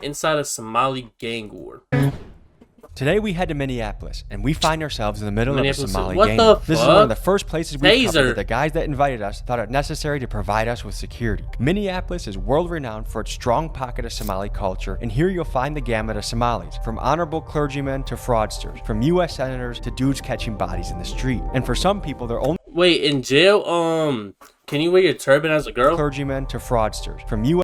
inside a Somali gang war. Today we head to Minneapolis, and we find ourselves in the middle of a Somali What gang the war. fuck? This is one of the first places we covered that the guys that invited us thought it necessary to provide us with security. Minneapolis is world-renowned for its strong pocket of Somali culture, and here you'll find the gamut of Somalis, from honorable clergymen to fraudsters, from U.S. senators to dudes catching bodies in the street. And for some people, they're only Wait, in jail, can you wear your turban as a girl? Clergymen to fraudsters, from U.S.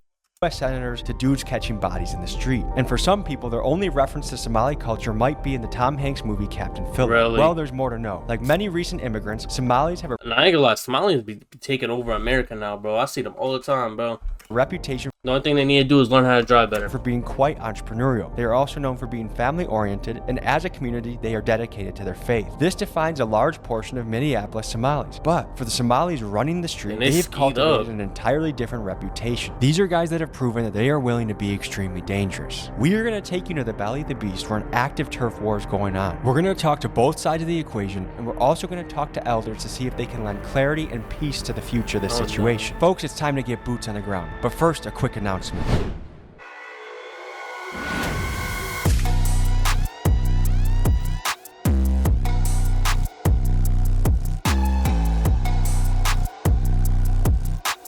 senators to dudes catching bodies in the street. And for some people, their only reference to Somali culture might be in the Tom Hanks movie Captain Phillip. Really? Well, there's more to know. Like many recent immigrants, Somalis have a And I ain't gonna lie, Somalians be taking over America now, bro. I see them all the time, bro. reputation The only thing they need to do is learn how to drive better. for being quite entrepreneurial. They are also known for being family-oriented, and as a community, they are dedicated to their faith. This defines a large portion of Minneapolis Somalis. But for the Somalis running the street, And they they've skied cultivated up. an entirely different reputation. These are guys that have proven that they are willing to be extremely dangerous. We are going to take you to the belly of the beast where an active turf war is going on. We're going to talk to both sides of the equation, and we're also going to talk to elders to see if they can lend clarity and peace to the future of this situation. Folks, it's time to get boots on the ground. But first, a quick announcement.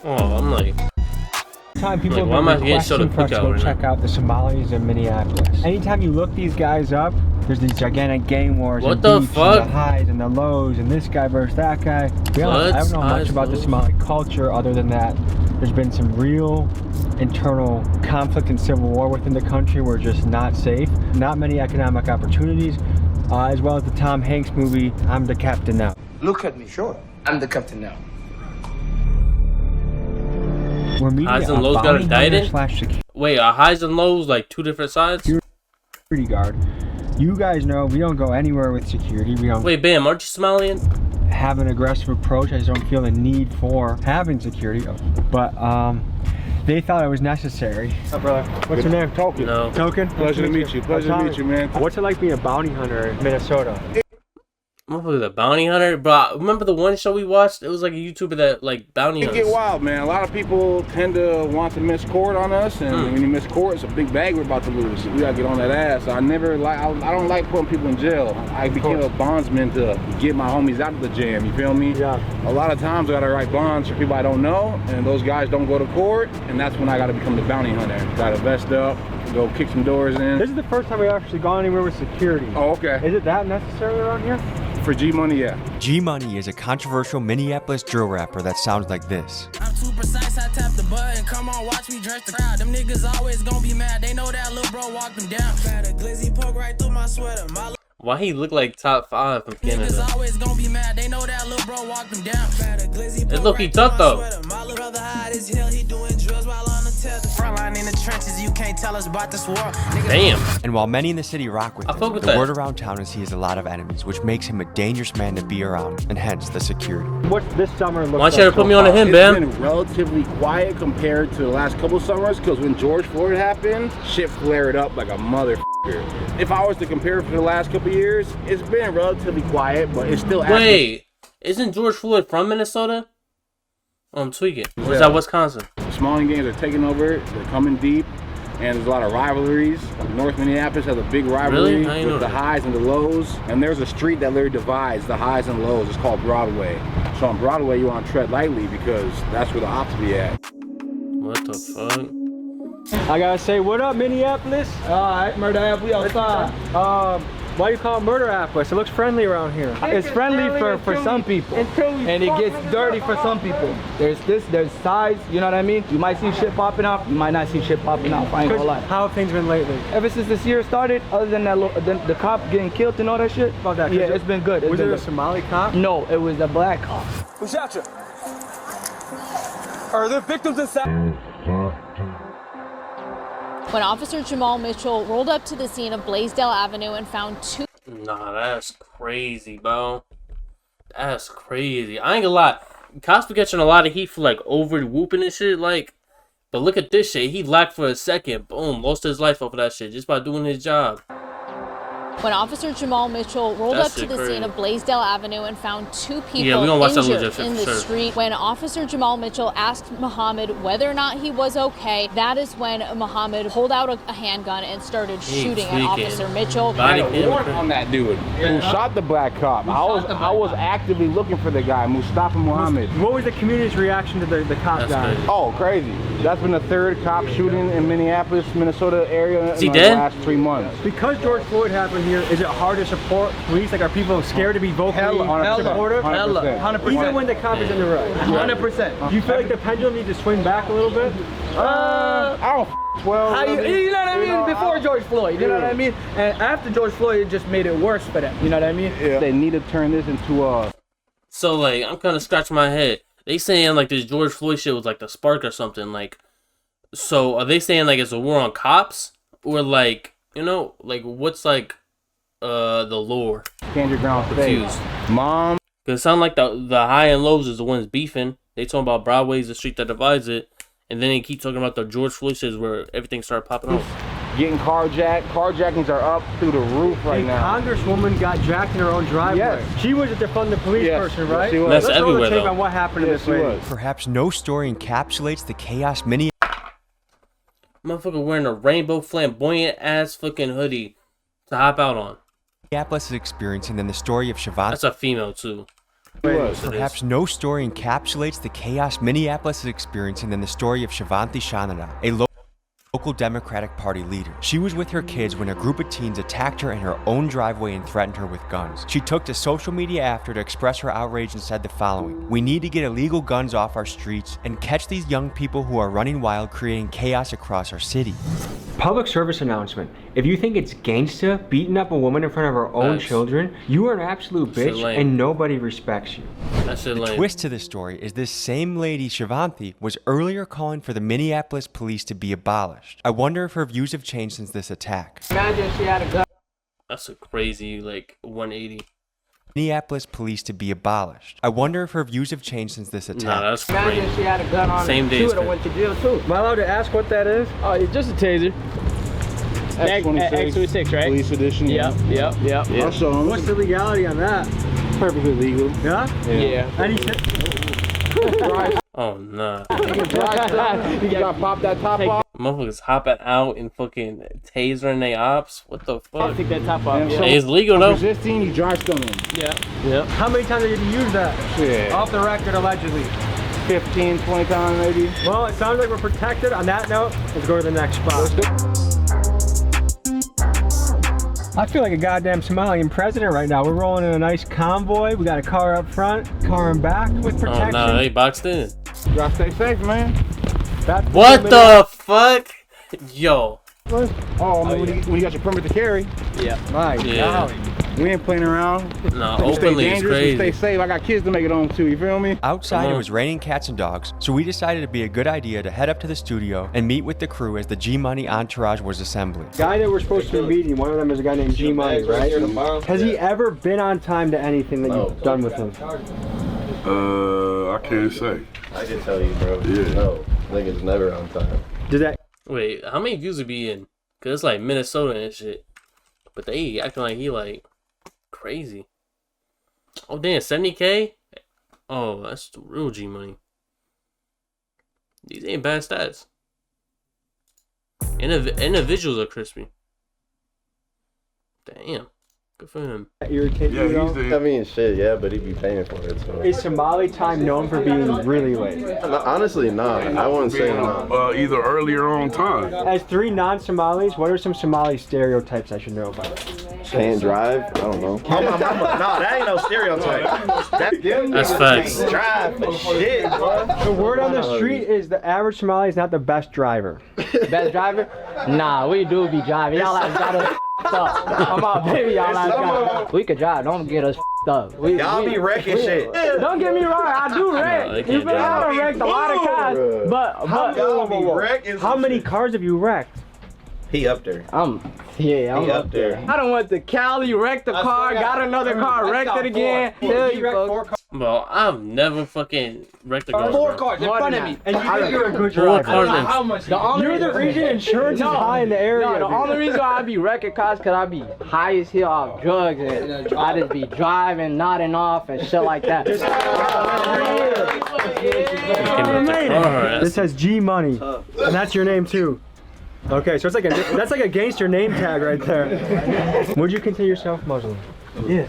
Oh, I'm like, Time people Like, why am I have been getting showed a requesting for us to cookout go right check out the Somalis in Minneapolis. Anytime you look these guys up, there's these gigantic gang wars What and the beefs fuck? and the highs and the lows and this guy versus that guy. To be honest, I don't know Highs, much about the lows? Somali culture other than that there's been some real internal conflict and civil war within the country. We're just not safe. Not many economic opportunities, as well as the Tom Hanks movie, I'm the Captain Now. Look at me. Sure. I'm the captain now. We're meeting Highs a and lows got bounty hunter indicted? slash wait, are highs and lows like two different sides? security guard. You guys know we don't go anywhere with security. We don't Wait, Bam, aren't you Somalian? have an aggressive approach. I just don't feel the need for having security. But they thought it was necessary. Oh, brother. What's your name? Token. No. Token? Pleasure to meet you. Pleasure to meet you, man. What's it like being a bounty hunter in Minnesota? Motherfucker, the bounty hunter? Bro, remember the one show we watched? It was like a YouTuber that, like, bounty It hunters. get wild, man. A lot of people tend to want to miss court on us, and when you miss court, it's a big bag we're about to lose. We gotta get on that ass. I don't like putting people in jail. I became a bondsman to get my homies out of the jam. You feel me? Yeah. A lot of times I gotta write bonds for people I don't know, and those guys don't go to court, and that's when I gotta become the bounty hunter. Gotta vest up, go kick some doors in. This is the first time we've actually gone anywhere with security. Oh, okay. Is it that necessary around here? For G Money, yeah. G-Money is a controversial Minneapolis drill rapper that sounds like this. I'm too precise, I tap the button. Come on, watch me dress the crowd. Them niggas always gonna be mad. They know that little bro walked them down. Had a glizzy poke right through my sweater. My Why he look like top 5 from niggas Canada? always gonna be mad. They know that little bro walked them down. Had a glizzy It's poke low-key right through tough, my though. sweater. My little brother high as hell. He doing drugs while on the tether. Frontline in the trenches. You can't tell us about this war. Niggas Damn. And while many in the city rock with I him, fuck with the that. word around town is he has a lot of enemies, which makes him a dangerous man to be around, and hence the security. What's this summer look Why like? don't you ever put me on to him, It's Bam? been relatively quiet compared to the last couple summers, because when George Floyd happened, shit flared up like a motherfucker. If I was to compare it for the last couple years, it's been relatively quiet, but it's still active. Wait, isn't George Floyd from Minnesota? Oh, I'm tweaking. Or is that Wisconsin? Somali gangs are taking over, they're coming deep, and there's a lot of rivalries. North Minneapolis has a big rivalry Really? I didn't know with the that. highs and the lows, and there's a street that literally divides the highs and lows. It's called Broadway. So on Broadway, you want to tread lightly because that's where the ops be at. What the fuck? I gotta say, what up, Minneapolis? Alright, murder app, we outside. Why you call it Murderapolis? It looks friendly around here. It's friendly for some people, and it gets dirty for some people. There's sides, you know what I mean? You might see shit popping off, you might not see shit popping off, I ain't gonna lie. How have things been lately? Ever since this year started, other than that, the cop getting killed and all that shit, About that, yeah, 'cause it's been good. It's Was been it a good. Somali cop? No, it was a black cop. Who shot you? Are there victims inside? When Officer Jamal Mitchell rolled up to the scene of Blaisdell Avenue and found two Nah, that's crazy, bro. That's crazy. I ain't gonna lie. Cops be catching a lot of heat for like over whooping and shit, like. But look at this shit. He lacked for a second. Boom, lost his life over that shit just by doing his job. when Officer Jamal Mitchell rolled That up to shit the crazy. scene of Blaisdell Avenue and found 2 people Yeah, we gonna watch that injured little shit in for the sure. street. When Officer Jamal Mitchell asked Muhammad whether or not he was okay, that is when Muhammad pulled out a handgun and started shooting at tweaking. Officer Mitchell. I had a warrant on that dude who shot the black cop. I was actively looking for the guy, Mustafa Muhammad. What was the community's reaction to the cop That's dying? crazy. Oh, crazy. That's been the 3rd cop shooting in Minneapolis, Minnesota area Is he in the dead? last 3 months. Because George Floyd happened here, is it hard to support police? Like, are people scared to be vocally supportive? 100%. Even when the cop is in the right. 100%. Do you feel like the pendulum needs to swing back a little bit? I don't 12. You know what I mean? Before George Floyd, you know what I mean? And after George Floyd, it just made it worse for them. You know what I mean? Yeah. They need to turn this into a... So like, I'm kind of scratching my head. They saying like this George Floyd shit was like the spark or something. Like, so are they saying like it's a war on cops, or like, you know, like what's like the lore? Stand your ground today. Confused. Mom. Cause it sound like the high and lows is the ones beefing. They talking about Broadway's the street that divides it, and then they keep talking about the George Floyd shit where everything started popping off. Getting carjacked. Carjackings are up through the roof right A now. congresswoman got jacked in her own driveway. Yes. She was a defund the police Yes, person, yes, right? she was. That's Let's roll everywhere, the tape though. on what happened Yes, to she this lady. was. Perhaps no story encapsulates the chaos many Motherfucker wearing a rainbow flamboyant ass fucking hoodie to hop out on. Minneapolis is experiencing than the story of Siobhan. That's a female too. Perhaps no story encapsulates the chaos Minneapolis is experiencing than the story of Shivanti Shanada, a local Democratic Party leader. She was with her kids when a group of teens attacked her in her own driveway and threatened her with guns. She took to social media after to express her outrage and said the following: "We need to get illegal guns off our streets and catch these young people who are running wild, creating chaos across our city." Public service announcement. If you think it's gangsta beating up a woman in front of her own Facts. children, you are an absolute Shit bitch lame. and nobody respects you. That shit The lame. twist to this story is this same lady, Shivanti, was earlier calling for the Minneapolis police to be abolished. I wonder if her views have changed since this attack. Imagine she had a gun. That's a crazy like 180. Minneapolis police to be abolished. I wonder if her views have changed since this attack. Nah, that's Imagine crazy. she had a gun on Same her. day She as would have good. went to jail too. Am I allowed to ask what that is? Oh, it's just a taser. X26, right? Police edition. Yep. I'll show them. What's the legality on that? Perfectly legal. Yeah? Yeah. Any Oh nah. You gotta pop that top off. Motherfuckers hopping out and fucking tasering they ops. What the fuck? Take that top off. And Yeah. so- Hey, it's legal though. Resisting, you dry stunning. Yeah. How many times did you use that? Shit. Off the record, allegedly. 15, 20 times maybe. Well, it sounds like we're protected. On that note, let's go to the next spot. I feel like a goddamn Somalian president right now. We're rolling in a nice convoy. We got a car up front, car in back with Oh protection. nah, they boxed in. You gotta stay safe, man. That's What the fuck? Yo. Oh, I mean, when you got your permit to carry, My Yeah. golly. we ain't playing around. Nah, We stay openly is dangerous, we stay crazy. safe. I got kids to make it home too, you feel me? Outside, Come it on. was raining cats and dogs, so we decided it'd be a good idea to head up to the studio and meet with the crew as the G-Money entourage was assembling. Guy that we're supposed to be meeting, one of them is a guy named G Money, right? Has he ever been on time to anything that you've done with him? I can't say. I can tell you, bro. Yeah. No, nigga's never on time. Did that? Wait, how many views would be in? Cause it's like Minnesota and shit. But they acting like he like crazy. Oh damn, 70K? Oh, that's the real G money. These ain't bad stats. Individuals are crispy. Damn. Good for him. Irritate Yeah, you, he's though? the. I mean, shit, yeah, but he'd be paying for it, so. Is Somali time known for being really late? Honestly, nah. I wouldn't say nah. Either earlier or on time. As 3 non-Somalis, what are some Somali stereotypes I should know about? Can't drive? I don't know. Nah, that ain't no stereotype. That's facts. Drive for shit, bro. The word on the street is the average Somali is not the best driver. Best driver? Nah, we do be driving. Y'all like got us up. I'm out, baby. Y'all like got. We could drive. Don't get us up. Y'all be wrecking shit. Don't get me wrong. I do No, they wreck. can't You feel me? I drive. done wrecked a lot of cars. But Y'all be wrecking How some many shit. cars have you wrecked? He up there. I'm He up there. I done went to Cali, wrecked the car, got another car, wrecked it again. Tell you, folks. Bro, I've never fucking wrecked a car. 4 bro. cars in front of me. And you think you're a good Four driver. cars. How much? You're the reason insurance is high in the area. No, the only reason I be wrecking cars cause I be high as hell off drugs and I just be driving, nodding off and shit like that. This says G Money, and that's your name too. Okay, so it's like that's like a gangster name tag right there. Would you consider yourself Muslim? Yeah.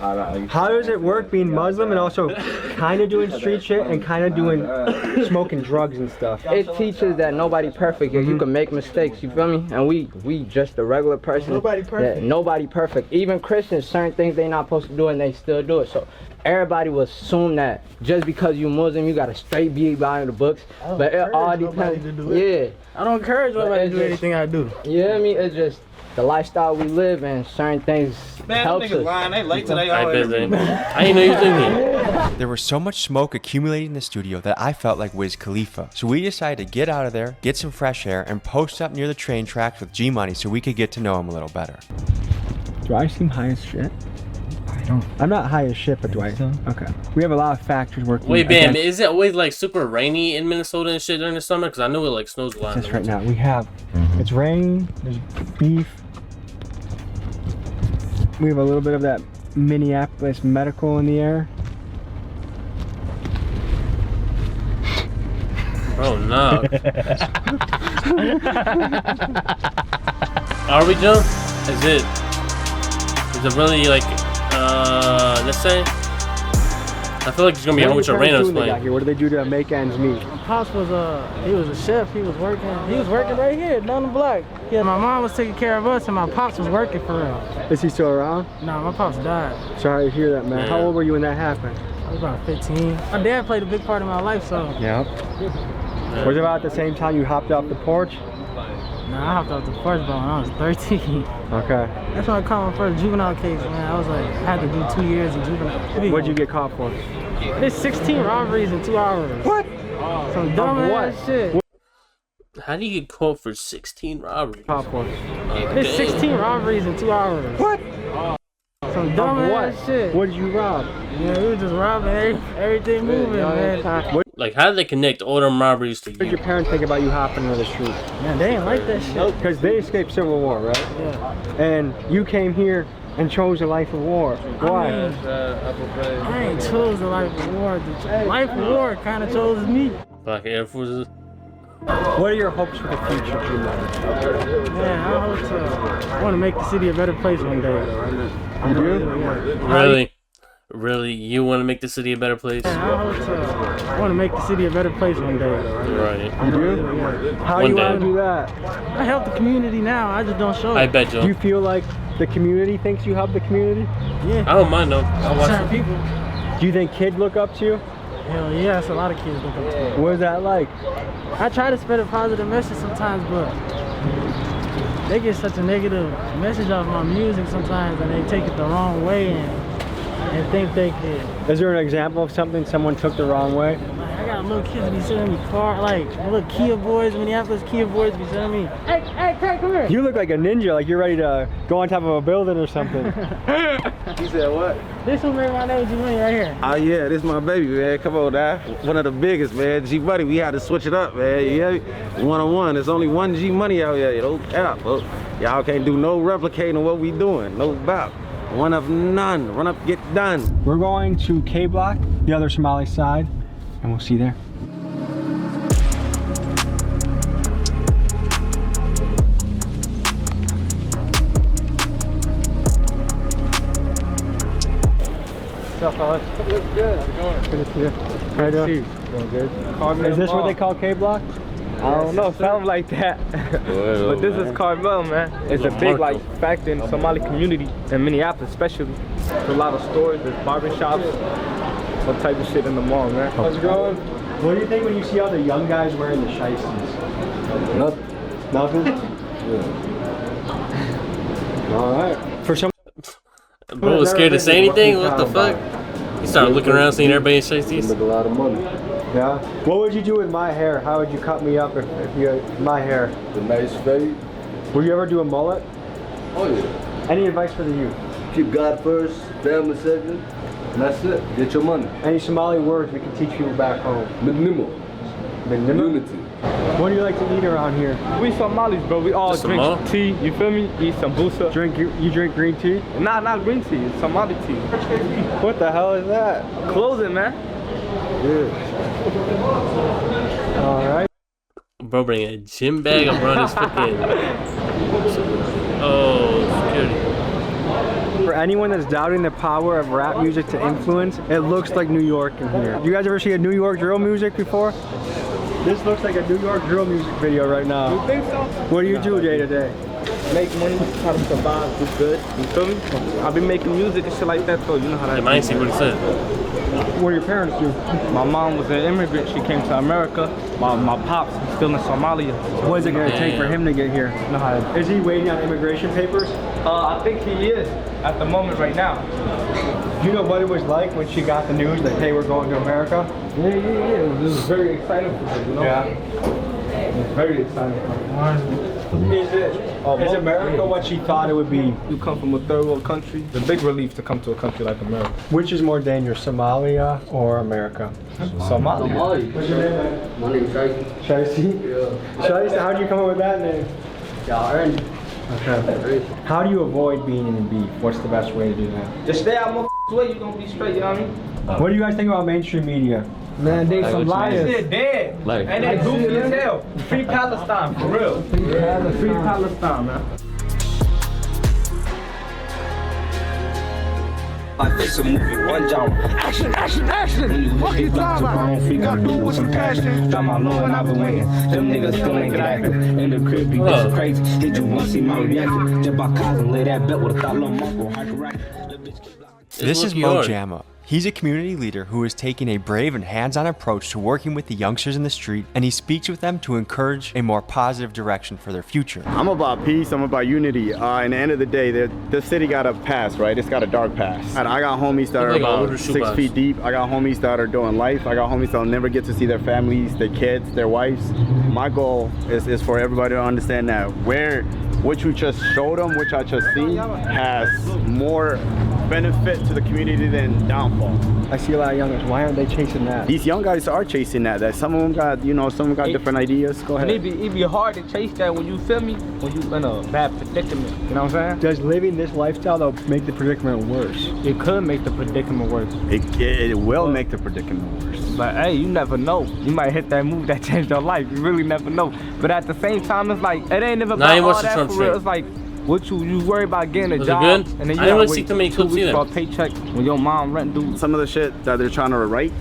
How does it work being Muslim and also kind of doing street shit and kind of doing smoking drugs and stuff? It teaches that nobody perfect. You can make mistakes. You feel me? And we just a regular person. Nobody perfect. Nobody perfect. Even Christians, certain things they not supposed to do and they still do it. So everybody will assume that just because you Muslim, you gotta straight be behind the books. But it all depends. Yeah. I don't encourage nobody to do anything I do. Yeah, I mean, it's just the lifestyle we live and certain things helps us. lying. They late today. I didn't know you was in here. There was so much smoke accumulating in the studio that I felt like Wiz Khalifa. So we decided to get out of there, get some fresh air, and post up near the train tracks with G Money so we could get to know him a little better. Do I seem high as shit? I'm not high as shit, but do I? Okay. We have a lot of factors working. Wait, Bam, is it always like super rainy in Minnesota and shit during the summer? Because I know it like snows a lot. Just right now, we have, it's rain, there's beef. We have a little bit of that Minneapolis medical in the air. Oh no. Are we, Joe? Is it really like, let's say? I feel like there's gonna be a whole bunch of randoms playing. What do they do to make ends meet? Pops was he was a chef. He was working right here down the block. Yeah, my mom was taking care of us, and my pops was working for real. Is he still around? Nah, my pops died. Sorry to hear that, man. Yeah. How old were you when that happened? I was about 15. My dad played a big part in my life, so. Yeah. Was it about the same time you hopped off the porch? Nah, I hopped off the porch when I was 13. Okay. That's when I caught my first juvenile case, man. I was like, I had to do 2 years in juvenile. What'd you get caught for? It's 16 robberies in 2 hours. What? Some dumb ass shit. How do you get caught for 16 robberies? Caught for? It's 16 robberies in 2 hours. What? Some dumb ass shit. What did you rob? Yeah, we were just robbing everything moving, man. Like, how did they connect all them robberies to What did you? your parents think about you hopping into the street? Man, they ain't like that shit. Because they escaped Civil War, right? Yeah. And you came here and chose a life of war. Why? I ain't chose the life of war. The life of war kind of chose me. Like Air Forces? What are your hopes for the future, Jimmy? Man, I want to make the city a better place one day. You do? Really? Really? You want to make the city a better place? Man, I want to make the city a better place one day. Right. You do? How do you want to do that? I help the community now. I just don't show it. I bet, Joe. Do you feel like the community thinks you help the community? Yeah. I don't mind, though. I'll watch Certain it. people. Do you think kids look up to you? Hell yeah, that's a lot of kids look up to me. What is that like? I try to spread a positive message sometimes, but they get such a negative message off my music sometimes, and they take it the wrong way and think they can. Is there an example of something someone took the wrong way? Like, I got little kids be sending me car, like little Kia boys, Minneapolis Kia boys be sending me, hey, Craig, come here. You look like a ninja, like you're ready to go on top of a building or something. You said what? This one made my name G-Money right here. Oh yeah, this my baby, man. Come on now. One of the biggest, man. G Money, we had to switch it up, man. Yeah, one-on-one. There's only one G Money out here. No cap, folks. Y'all can't do no replicating what we doing. No bop. One of none. Run up, get done. We're going to K Block, the other Somali side, and we'll see you there. What's up, fellas? Looks good. How's it going? Good to see you. How you doing? Doing good. Is this what they call K Block? I don't know, something like that. But this is Carmel, man. It's a big like factor in the Somali community in Minneapolis, especially. There's a lot of stores, there's barbershops, all type of shit in the mall, man. How's it going? What do you think when you see all the young guys wearing the shiesties? Nothing. Nothing? All right. For some. Bro was scared to say anything? What the fuck? He started looking around, seeing everybody say these. Make a lot of money. Yeah. What would you do with my hair? How would you cut me up if you had my hair? The nice fade. Would you ever do a mullet? Oh yeah. Any advice for the youth? Keep God first, family second. And that's it. Get your money. Any Somali words we can teach people back home? Minimo. Unity. What do you like to eat around here? We Somalis, bro. We all drink tea. You feel me? Eat sambusa. You drink green tea? Nah, not green tea. It's Somali tea. What the hell is that? Closing, man. Yeah. All right. Bro, bring a gym bag and run his fucking. Oh, security. For anyone that's doubting the power of rap music to influence, it looks like New York in here. You guys ever see a New York drill music before? This looks like a New York drill music video right now. You think so? What do you do day to day? Make money, try to survive, do good. You feel me? I've been making music and shit like that, so you know how that. I ain't see what he said. What do your parents do? My mom was an immigrant. She came to America. My pops is still in Somalia. So what is it going to take for him to get here? You know how that is. He waiting on immigration papers? I think he is at the moment right now. Do you know what it was like when she got the news that, hey, we're going to America? Yeah. It was very exciting for her, you know? Yeah. It was very exciting for her. Is America what she thought it would be? You come from a third world country. It's a big relief to come to a country like America. Which is more dangerous, Somalia or America? Somali. What's your name? My name's Shaisi. Shaisi? Yeah. Shaisi, how do you come up with that name? Yeah, I earned it. Okay. How do you avoid being in beef? What's the best way to do that? Just stay out my way, you're gonna be straight, you know what I mean? What do you guys think about mainstream media? Man, they some liars. They're dead. Like, and they goofy as hell. Free Palestine, for real. Free Palestine, man. Like this a movie, one genre. Action. Fuck you talking about? You gotta do it with some passion. Drop my low and I've been waiting. Them niggas still ain't get active. In the crib, you get crazy. Did you wanna see my reaction? Jump by cars and lay that bet with a thought little Marco. This is Mo Jamma. He's a community leader who is taking a brave and hands-on approach to working with the youngsters in the street, and he speaks with them to encourage a more positive direction for their future. I'm about peace, I'm about unity. In the end of the day, the city got a past, right? It's got a dark past. And I got homies that are about 6 feet deep. I got homies that are doing life. I got homies that'll never get to see their families, their kids, their wives. My goal is for everybody to understand that what you just showed them, which I just seen, has more benefit to the community than downfall. I see a lot of youngers. Why aren't they chasing that? These young guys are chasing that. Some of them got, some of them got different ideas. Go ahead. It be hard to chase that when you feel me, when you in a bad predicament. You know what I'm saying? Does living this lifestyle though make the predicament worse? It could make the predicament worse. It will make the predicament worse. But hey, you never know. You might hit that move that changed your life. You really never know. But at the same time, it's like it ain't never about all that for real. It's like what you worry about getting a job, good? and then you I didn't gotta see wait too many 2 clips weeks either. for a paycheck when your mom rent due. Some of the shit that they're trying to write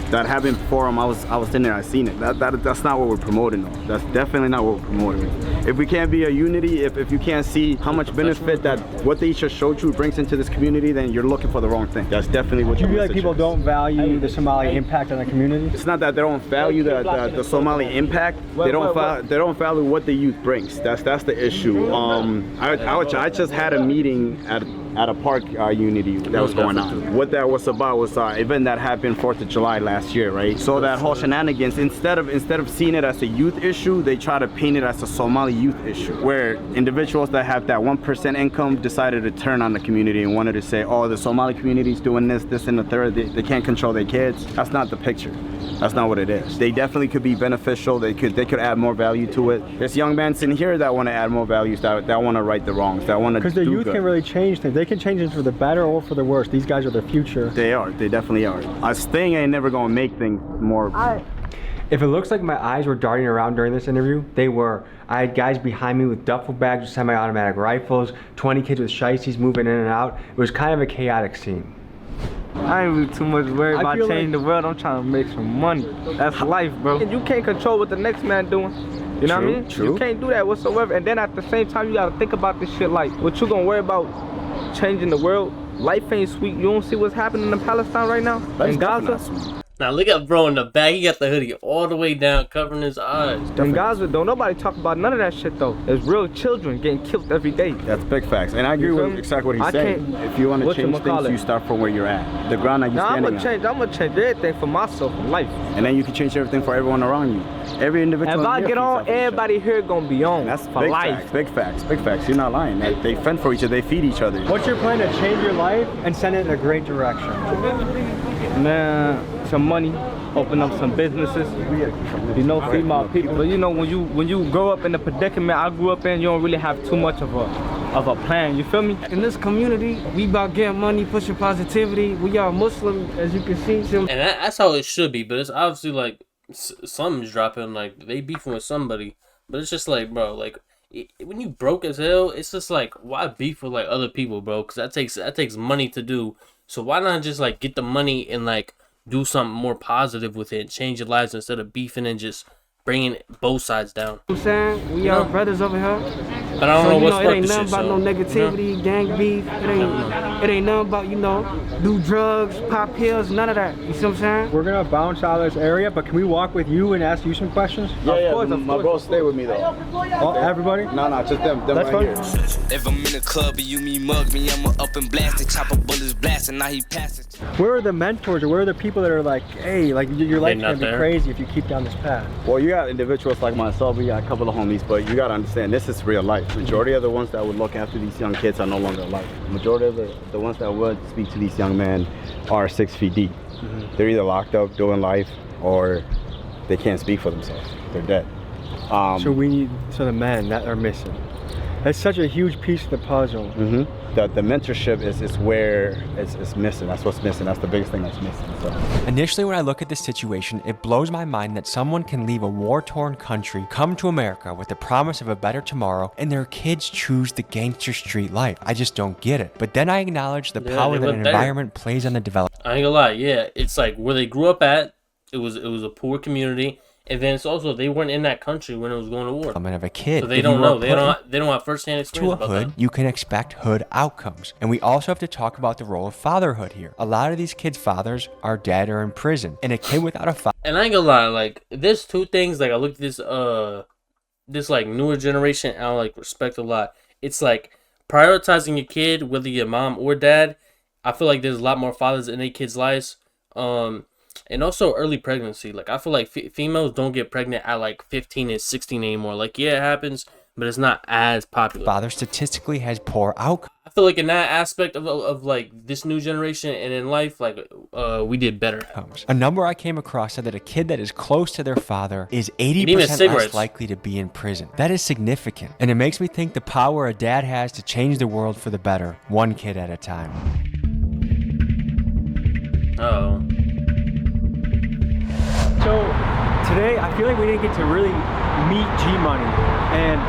that happened before them, I was in there, I seen it. That's not what we're promoting though. That's definitely not what we're promoting. If we can't be a unity, if you can't see how much benefit that what they just showed you brings into this community, then you're looking for the wrong thing. That's definitely what you feel like people don't value the Somali impact on the community? It's not that they don't value the Somali impact. They don't value what the youth brings. That's the issue. I just had a meeting at a park unity that was going on. What that was about was an event that happened 4th of July last year, right? So that whole shenanigans, instead of seeing it as a youth issue, they try to paint it as a Somali youth issue, where individuals that have that 1% income decided to turn on the community and wanted to say, oh, the Somali community is doing this, and the third, they can't control their kids. That's not the picture. That's not what it is. They definitely could be beneficial. They could add more value to it. There's young men in here that want to add more values, that want to right the wrongs, that want to do good. Because the youth can really change things. They can change things for the better or for the worse. These guys are the future. They are. They definitely are. Us thing ain't never gonna make things more. If it looks like my eyes were darting around during this interview, they were. I had guys behind me with duffel bags with semi-automatic rifles, 20 kids with shiesties moving in and out. It was kind of a chaotic scene. I ain't really too much worried about changing the world. I'm trying to make some money. That's life, bro. You can't control what the next man doing. You know what I mean? True. You can't do that whatsoever. And then at the same time, you gotta think about this shit like, what you gonna worry about changing the world? Life ain't sweet. You don't see what's happening in Palestine right now? In Gaza? Now look at bro in the back. He got the hoodie all the way down, covering his eyes. Them guys, don't nobody talk about none of that shit though. There's real children getting killed every day. That's big facts, and I agree with exactly what he's saying. If you want to change things, you start from where you're at, the ground that you're standing on. I'm gonna change everything for myself in life, and then you can change everything for everyone around you. Every individual. If I get on, everybody here gonna be on. That's for big life. Facts, big facts, big facts. You're not lying. They fend for each other. They feed each other. What's your plan to change your life and send it in a great direction? Man, some money. Open up some businesses, you know, feed my people. But you know, when you grow up in the predicament I grew up in, you don't really have too much of a plan. You feel me? In this community, we about getting money, pushing positivity. We are Muslim, as you can see. And that's how it should be. But it's obviously like something's dropping. Like they beefing with somebody. But it's just like, bro, like when you broke as hell, it's just like why beef with like other people, bro? Because that takes money to do. So why not just like get the money and like do something more positive with it, change your lives instead of beefing and just bringing both sides down. You know what I'm saying? We are brothers over here. But I don't know what's it ain't nothing about no negativity, gang beef. It ain't nothing about, you know, do drugs, pop pills, none of that. You see what I'm saying? We're gonna bounce out of this area, but can we walk with you and ask you some questions? Yeah, my bro stay with me though. Oh, everybody? No, just them That's right fine. here. If I'm in the club and you me mug me, I'ma up and blast it, chopper bullets blasting, now he passes. Where are the mentors or where are the people that are like, hey, like your life's gonna be crazy if you keep down this path? Well, you got individuals like myself, we got a couple of homies, but you gotta understand this is real life. Majority of the ones that would look after these young kids are no longer alive. Majority of the ones that would speak to these young men are 6 feet deep. They're either locked up doing life or they can't speak for themselves. They're dead. So we need the men that are missing. That's such a huge piece of the puzzle. The mentorship is where it's missing. That's what's missing. That's the biggest thing that's missing. So. Initially, when I look at this situation, it blows my mind that someone can leave a war-torn country, come to America with the promise of a better tomorrow, and their kids choose the gangster street life. I just don't get it. But then I acknowledge the power that an environment plays on the development. I ain't gonna lie, yeah, it's like where they grew up at. It was a poor community. And then it's also they weren't in that country when it was going to war. Of a kid. So they don't know. They don't have first-hand experience to a about hood, you can expect hood outcomes. And we also have to talk about the role of fatherhood here. A lot of these kids' fathers are dead or in prison. And a kid without a father. And I ain't gonna lie, like there's two things like I looked at this like newer generation and I like respect a lot. It's like prioritizing your kid, whether you're mom or dad. I feel like there's a lot more fathers in their kids' lives. And also early pregnancy. Like I feel like females don't get pregnant at like 15 and 16 anymore. Like yeah, it happens, but it's not as popular. Father statistically has poor outcomes. I feel like in that aspect of like this new generation and in life, like we did better. A number I came across said that a kid that is close to their father is 80% less likely to be in prison. That is significant, and it makes me think the power a dad has to change the world for the better, one kid at a time. Uh-oh. So today, I feel like we didn't get to really meet G-Money, and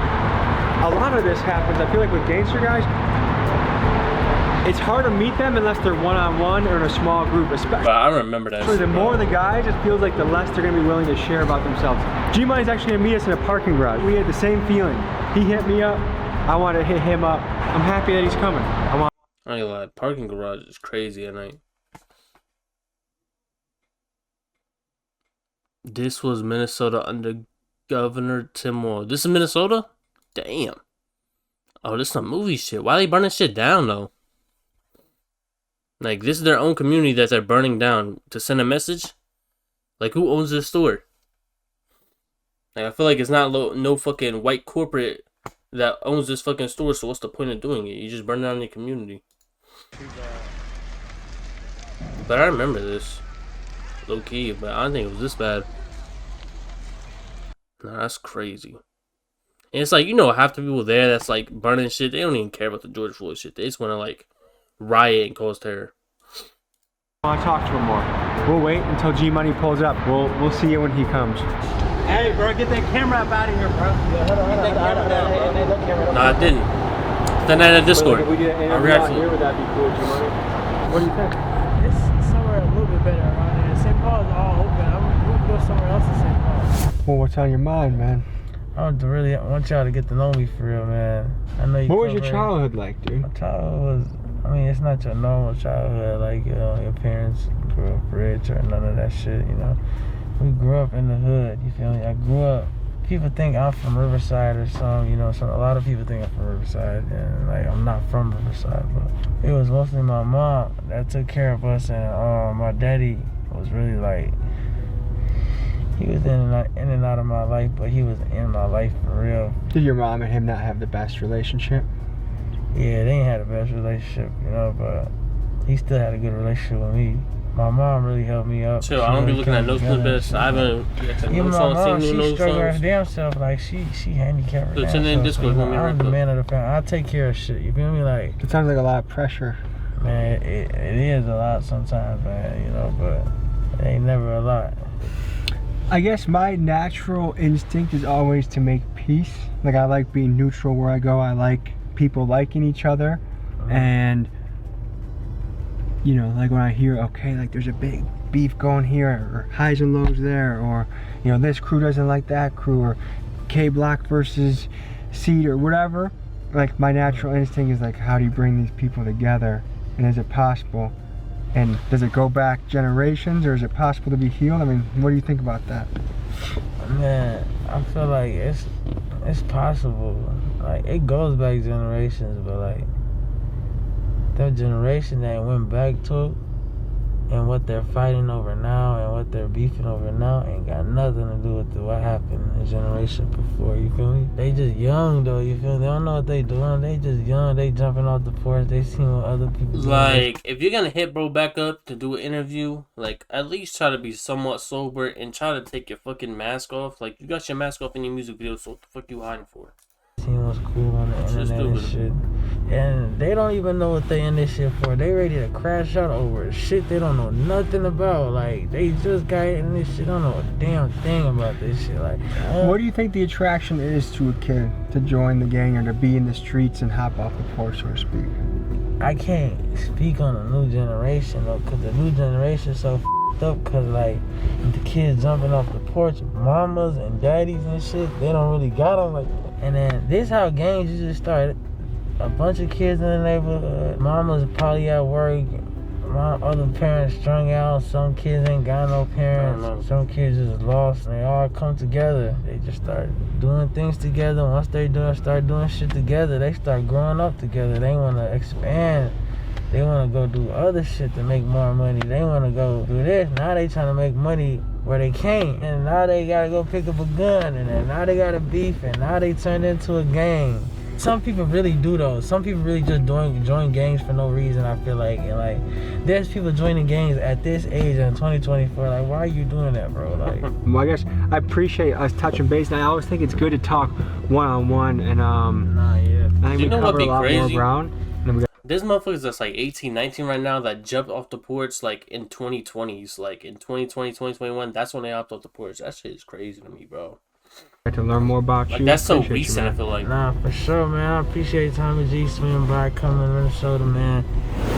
a lot of this happens, I feel like with gangster guys, it's hard to meet them unless they're one-on-one or in a small group, especially. I remember that. So the more the guys, it feels like the less they're gonna be willing to share about themselves. G-Money's actually gonna meet us in a parking garage. We had the same feeling. He hit me up, I want to hit him up. I'm happy that he's coming. I ain't gonna lie, parking garage is crazy at night. This was Minnesota under Governor Tim Walz. This is Minnesota? Damn. Oh, this is some movie shit. Why are they burning shit down, though? Like, this is their own community that they're burning down to send a message? Like, who owns this store? Like, I feel like it's not no fucking white corporate that owns this fucking store, so what's the point of doing it? You just burn down your community. But I remember this. Low key, but I don't think it was this bad. Nah, that's crazy. And it's like, you know, half the people there that's like burning shit, they don't even care about the George Floyd shit. They just want to like riot and cause terror. I want to talk to him more. We'll wait until G-Money pulls up. We'll see you when he comes. Hey, bro, get that camera up out of here, bro. No, I didn't. The night of Discord. If we did an interview out here, would that be cool, G-Money? What do you think? It's somewhere a little bit better around here. St. Paul is all open. We can go somewhere else in St. Paul. Well, what's on your mind, man? I want y'all to get to know me for real, man. I know you. What was your childhood like, dude? My childhood I mean, it's not your normal childhood, like, you know, your parents grew up rich or none of that shit, you know. We grew up in the hood, you feel me? I grew up, people think I'm from Riverside or something, you know, a lot of people think I'm from Riverside, and, like, I'm not from Riverside, but it was mostly my mom that took care of us, and my daddy was really, like, he was in and out of my life, but he was in my life for real. Did your mom and him not have the best relationship? Yeah, they ain't had the best relationship, you know, but he still had a good relationship with me. My mom really helped me up. Chill, I don't be looking at no snippets. I haven't even my mom, she struggled her damn self, like she handicapped her damn self. So, you know, I'm the man of the family. I take care of shit, you feel me? Like, it sounds like a lot of pressure. Man, it is a lot sometimes, man, you know, but it ain't never a lot. I guess my natural instinct is always to make peace. Like, I like being neutral where I go. I like people liking each other, and you know, like when I hear, okay, like there's a big beef going here, or highs and lows there, or you know, this crew doesn't like that crew, or K Block versus Seed or whatever, like my natural instinct is like, how do you bring these people together, and is it possible, and does it go back generations, or is it possible to be healed? I mean, what do you think about that? Man, I feel like it's possible. Like, it goes back generations, but like that generation that went back to and what they're fighting over now and what they're beefing over now ain't got nothing to do with what happened in the generation before, you feel me? They just young though, you feel me? They don't know what they doing, they just young, they jumping off the porch, they seen what other people do. Like, if you're gonna hit bro back up to do an interview, like, at least try to be somewhat sober and try to take your fucking mask off. Like, you got your mask off in your music video, so what the fuck you hiding for? Seeing what's cool on the internet and shit. And they don't even know what they in this shit for. They ready to crash out over shit they don't know nothing about. Like, they just got in this shit, don't know a damn thing about this shit. Like, what do you think the attraction is to a kid to join the gang or to be in the streets and hop off the porch, so to speak? I can't speak on the new generation though, cause the new generation so up, cause like the kids jumping off the porch, mamas and daddies and shit, they don't really got them like that. And then this how gangs usually start. A bunch of kids in the neighborhood, mamas probably at work, my other parents strung out, some kids ain't got no parents, some kids just lost, and they all come together. They just start doing things together. Once they start doing shit together, they start growing up together. They want to expand. They want to go do other shit to make more money. They want to go do this. Now they trying to make money where they can't. And now they got to go pick up a gun. And then now they got to beef. And now they turned into a gang. Some people really do though. Some people really just join gangs for no reason, I feel like. And like, there's people joining gangs at this age in 2024. Like, why are you doing that, bro? Like, well, I guess I appreciate us touching base. And I always think it's good to talk one-on-one. And yeah. I think you we know cover what be a lot more crazy? ground. There's motherfuckers that's like 18, 19 right now that jumped off the porch like in 2020s. Like in 2020, 2021, that's when they hopped off the porch. That shit is crazy to me, bro. To learn more about Like, you. that's so Appreciate recent, you, I feel like. Nah, for sure, man. I appreciate Tommy G swinging by, coming to Minnesota, man.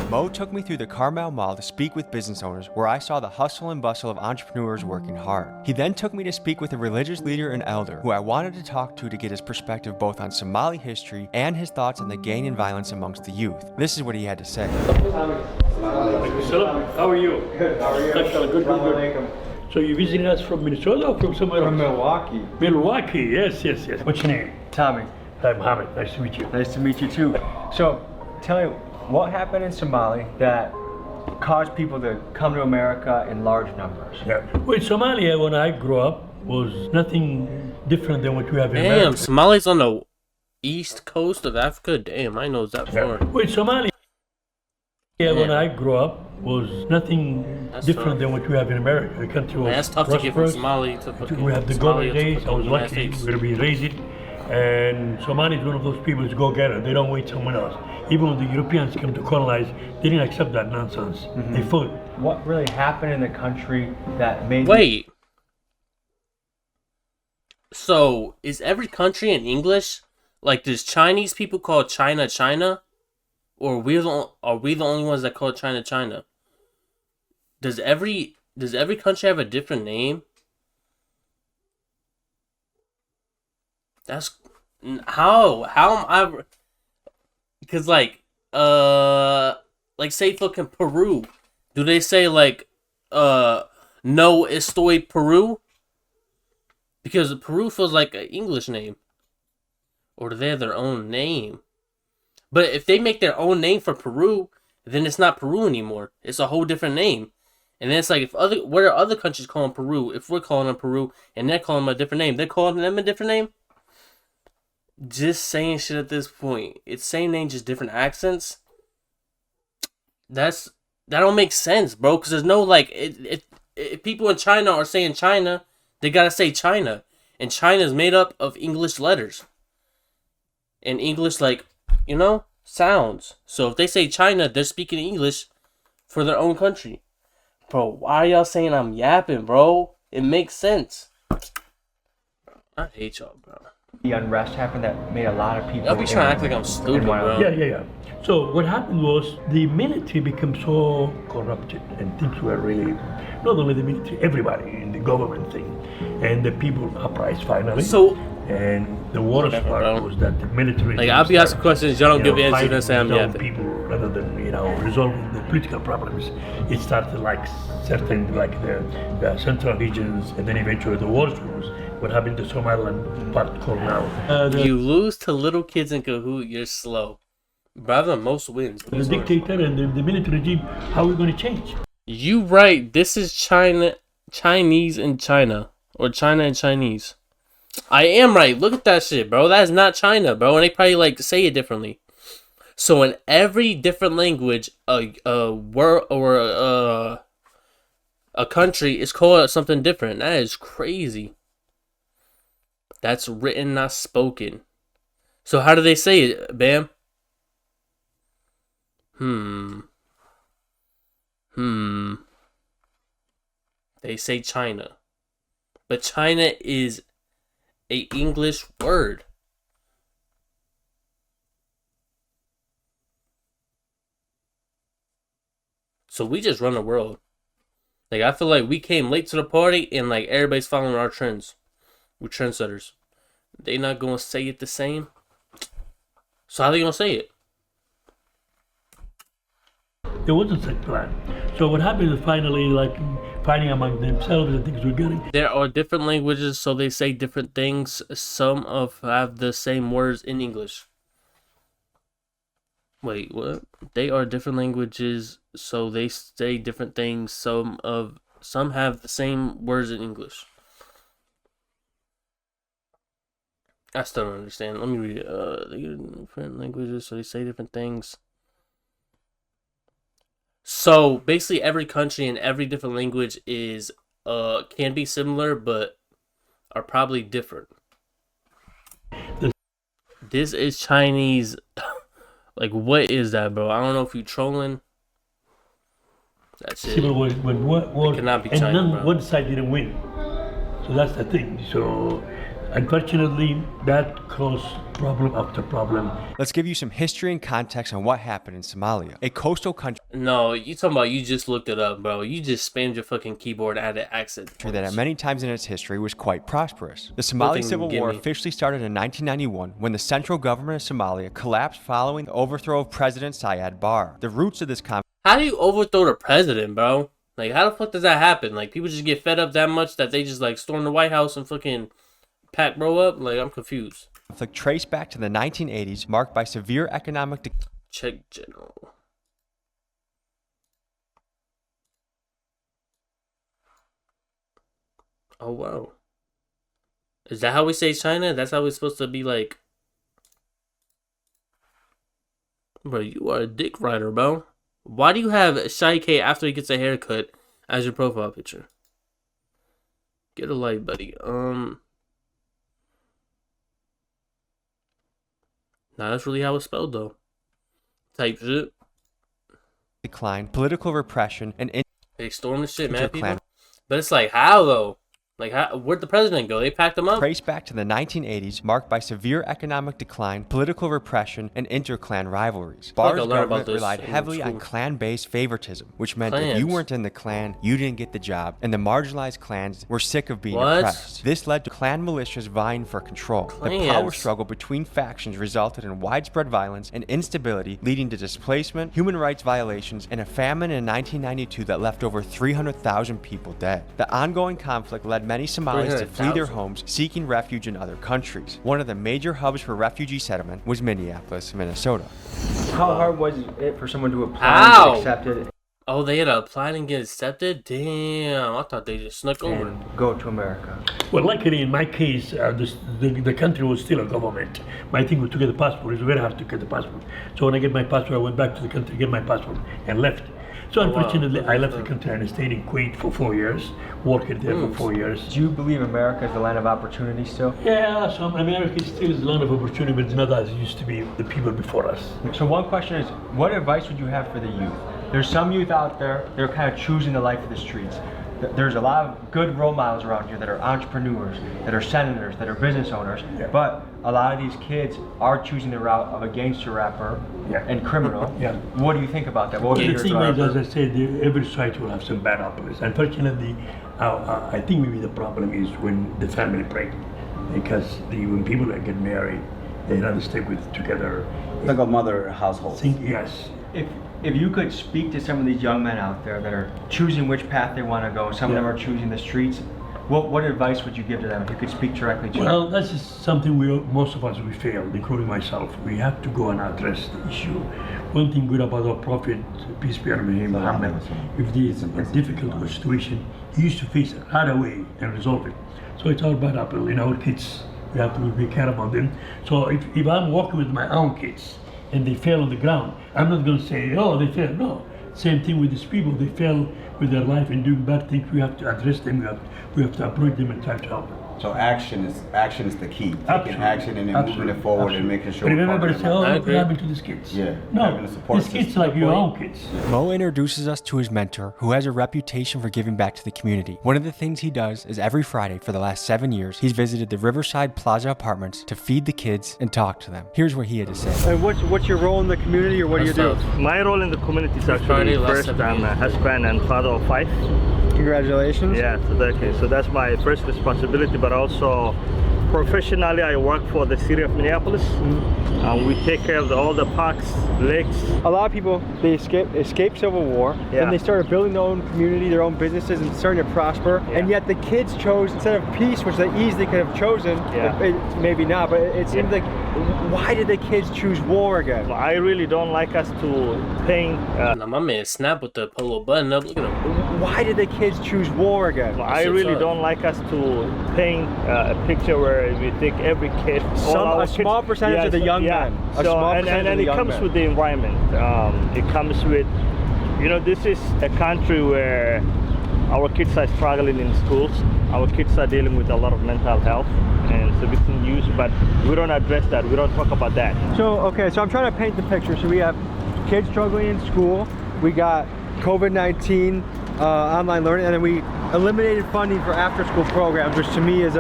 Mo took me through the Carmel Mall to speak with business owners, where I saw the hustle and bustle of entrepreneurs working hard. He then took me to speak with a religious leader and elder, who I wanted to talk to get his perspective both on Somali history and his thoughts on the gang and violence amongst the youth. This is what he had to say. How are you? Good, how are you? Excellent, good. So you visiting us from Minnesota or from somewhere else? From Milwaukee. Milwaukee, yes. What's your name? Tommy. Hi, Mohammed. Nice to meet you. Nice to meet you too. So, tell me, what happened in Somali that caused people to come to America in large numbers? Yeah. Well, Somalia, when I grew up, was nothing different than what we have in America. Damn, Somali's on the east coast of Africa? Damn, I know that far. Well, Somalia, when I grew up, was nothing different than what we have in America. The country was that's tough to get from Somali to fucking we have the golden days. I was lucky we were be raised. And Somali is one of those people who go get it. They don't wait someone else. Even when the Europeans came to colonize, they didn't accept that nonsense. They fought. What really happened in the country that made Wait. So, is every country in English? Like, does Chinese people call China, China? Or are we the only ones that call China, China? Does every country have a different name? That's how am I? Because like like say fucking Peru. Do they say like, no estoy Peru? Because Peru feels like an English name. Or do they have their own name? But if they make their own name for Peru, then it's not Peru anymore. It's a whole different name. And then it's like, what are other countries calling Peru? If we're calling them Peru and they're calling them a different name, they're calling them a different name? Just saying shit at this point. It's same name, just different accents. That don't make sense, bro. Because there's no like, if people in China are saying China, they gotta say China. And China is made up of English letters. And English, like, you know, sounds. So if they say China, they're speaking English for their own country. Bro, why are y'all saying I'm yapping, bro? It makes sense. I hate y'all, bro. The unrest happened that made a lot of people. Y'all be trying to act like I'm stupid, bro. Yeah. So what happened was the military became so corrupted, and things were really, not only the military, everybody in the government thing, and the people uprised finally. So. And the worst part was that the military. Like, I'll be asking questions, y'all don't give answers, and say I'm yapping. People, rather than resolving the political problems, it started like certain like the central regions, and then eventually the worst was what happened to Somaliland part called now. You lose to little kids in Kahoot, you're slow. Brother, most wins. The dictator and the military regime, how are we going to change? You right. This is Chinese in China, or China and Chinese. I am right. Look at that shit, bro. That is not China, bro. And they probably like say it differently. So in every different language, a word or a country is called something different. That is crazy. That's written, not spoken. So how do they say it, Bam? They say China. But China is a English word. So we just run the world. Like, I feel like we came late to the party and like everybody's following our trends. We're trendsetters. They not gonna say it the same. So how they gonna say it? There wasn't such plan. So what happened is finally, like, fighting among themselves and things were getting. There are different languages, so they say different things. Some have the same words in English. Wait, what? They are different languages, so they say different things. Some have the same words in English. I still don't understand. Let me read it. They are different languages, so they say different things. So basically, every country and every different language is can be similar, but are probably different. This is Chinese. Like, what is that, bro? I don't know if you trolling. That's it. When what cannot be and China, then bro. one side didn't win. So that's the thing. So unfortunately, that caused problem after problem. Let's give you some history and context on what happened in Somalia, a coastal country. No, you talking about you just looked it up, bro. You just spammed your fucking keyboard and added accent. That at many times in its history was quite prosperous. The Somali Civil War officially started in 1991 when the central government of Somalia collapsed following the overthrow of President Siad Barre. The roots of this conflict. How do you overthrow the president, bro? Like, how the fuck does that happen? Like, people just get fed up that much that they just like storm the White House and fucking pack bro up? Like, I'm confused. Conflict traced back to the 1980s, marked by severe economic Check general. Oh, wow. Is that how we say China? That's how it's supposed to be, like... Bro, you are a dick rider, bro. Why do you have Shy K after he gets a haircut as your profile picture? Get a light, buddy. Nah, that's really how it's spelled, though. Type shit. Decline, political repression, and they storm the shit, man, people. But it's like, how, though? Like, where'd the president go? They packed him up? Traced back to the 1980s, marked by severe economic decline, political repression, and inter-clan rivalries. Barr's government relied heavily on clan-based favoritism, which meant if you weren't in the clan, you didn't get the job, and the marginalized clans were sick of being oppressed. This led to clan militias vying for control. The power struggle between factions resulted in widespread violence and instability, leading to displacement, human rights violations, and a famine in 1992 that left over 300,000 people dead. The ongoing conflict led many Somalis to flee their homes, seeking refuge in other countries. One of the major hubs for refugee settlement was Minneapolis, Minnesota. How hard was it for someone to apply and get accepted? Oh, they had to apply and get accepted? Damn, I thought they just snuck over. Go to America. Well, luckily in my case, the country was still a government. My thing was to get the passport. It's very hard to get the passport. So when I get my passport, I went back to the country to get my passport and left. So unfortunately, I left the country and stayed in Kuwait for 4 years, worked there for 4 years. Do you believe America is the land of opportunity still? Yeah, so America still is the land of opportunity, but it's not as it used to be the people before us. So one question is, what advice would you have for the youth? There's some youth out there, they're kind of choosing the life of the streets. There's a lot of good role models around here that are entrepreneurs, that are senators, that are business owners, but a lot of these kids are choosing the route of a gangster rapper and criminal. What do you think about that? What would the thing is, as I said, every society will have some bad apples. Unfortunately, I think maybe the problem is when the family break, because when people get married, they rather stay together. Like a mother household. Yes. If you could speak to some of these young men out there that are choosing which path they want to go, some of them are choosing the streets, what advice would you give to them if you could speak directly to them? Well, that's just something most of us we failed, including myself. We have to go and address the issue. One thing good about our Prophet, peace be upon him, Muhammad, if there's a difficult situation, he used to face it right away and resolve it. So it's our bad apple in our kids. We have to be careful about them. So if I'm working with my own kids, and they fell on the ground, I'm not going to say, oh, they fell. No. Same thing with these people. They fell with their life and doing bad things. We have to address them. We have to approach them and try to help them. So action is the key. Taking action and then moving it forward and making sure. But if everybody say, "Oh, what happened to these kids?" Yeah. No, these kids like your own kids. Mo introduces us to his mentor, who has a reputation for giving back to the community. One of the things he does is every Friday for the last 7 years, he's visited the Riverside Plaza apartments to feed the kids and talk to them. Here's what he had to say. And what's your role in the community, or what do you do? My role in the community is actually first, I'm a husband and father of 5. Congratulations. Yeah, so that's my first responsibility, but also professionally I work for the city of Minneapolis. We take care of all the parks, lakes. A lot of people, they escape civil war, and they started building their own community, their own businesses, and starting to prosper. And yet the kids chose, instead of peace, which they easily could have chosen, maybe not, but it seems like, why did the kids choose war again? I really don't like us to paint. Now my man Snap with the polo button up. Look at him. Why did the kids choose war again? I really don't like us to paint a picture where we take every kid, a small percentage of the young men. And it comes with the environment. It comes with, this is a country where our kids are struggling in schools. Our kids are dealing with a lot of mental health and substance use, but we don't address that. We don't talk about that. So I'm trying to paint the picture. So we have kids struggling in school. We got COVID-19 online learning, and then we eliminated funding for after-school programs, which to me is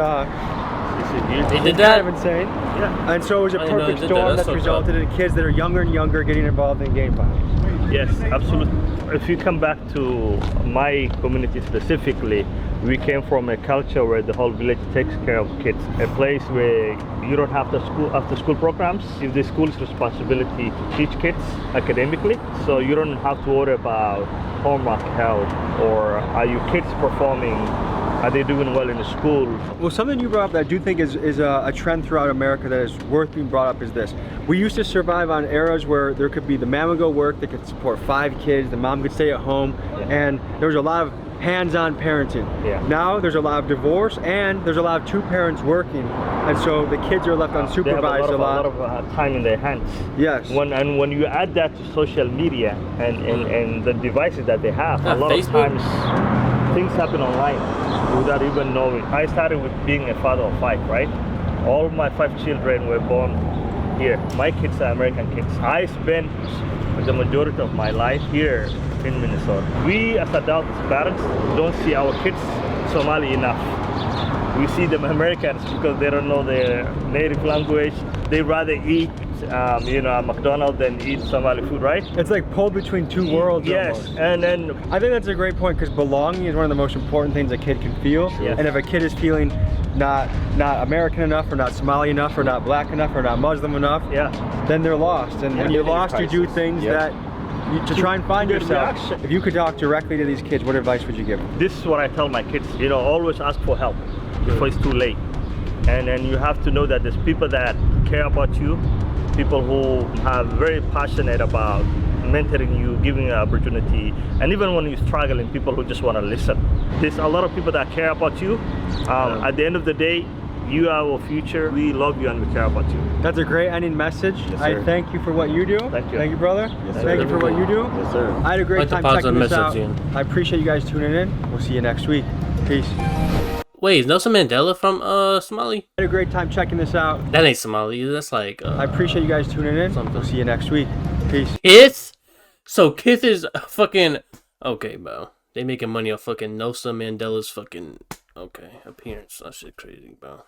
they did that? Kind of insane. Yeah. And so it was a perfect storm that's resulted in kids that are younger and younger getting involved in gang violence. Yes, absolutely. If you come back to my community specifically, we came from a culture where the whole village takes care of kids. A place where you don't have after school programs. It's the school's responsibility to teach kids academically. So you don't have to worry about homework help or are your kids performing. Are they doing well in the school? Well, something you brought up that I do think is a trend throughout America that is worth being brought up is this. We used to survive on eras where there could be the man would go work, that could support 5 kids, the mom could stay at home, and there was a lot of hands-on parenting. Now there's a lot of divorce and there's a lot of 2 parents working, and so the kids are left unsupervised. They have a lot of time in their hands. Yes. When you add that to social media and the devices that they have, a lot Facebook? of times things happen online without even knowing. I started with being a father of 5, right? All my 5 children were born here. My kids are American kids. I spent the majority of my life here in Minnesota. We as adults, parents, don't see our kids Somali enough. We see them Americans because they don't know their native language. They rather eat, McDonald's than eat Somali food, right? It's like pulled between two worlds. Yes, almost. and then I think that's a great point because belonging is one of the most important things a kid can feel. Yes. And if a kid is feeling not American enough, or not Somali enough, or not black enough, or not Muslim enough, then they're lost. And when you're lost, you do things to try and find yourself. If you could talk directly to these kids, what advice would you give them? This is what I tell my kids. Always ask for help before it's too late. And then you have to know that there's people that care about you, people who are very passionate about mentoring you, giving you an opportunity, and even when you're struggling, people who just want to listen. There's a lot of people that care about you. At the end of the day, you are our future. We love you and we care about you. That's a great ending message. Yes, I sir. thank you for what you do. Thank you. Thank you, brother. Yes, thank you for what you do. Yes, sir. I had a great time checking this out. Ian. I appreciate you guys tuning in. We'll see you next week. Peace. Wait, is Nelson Mandela from Somali? I had a great time checking this out. That ain't Somali. That's like. I appreciate you guys tuning in. We'll see you next week. Peace. Kith? So Kith is fucking. Okay, bro. They making money off fucking Nelson Mandela's fucking. Okay, appearance. That shit crazy, bro.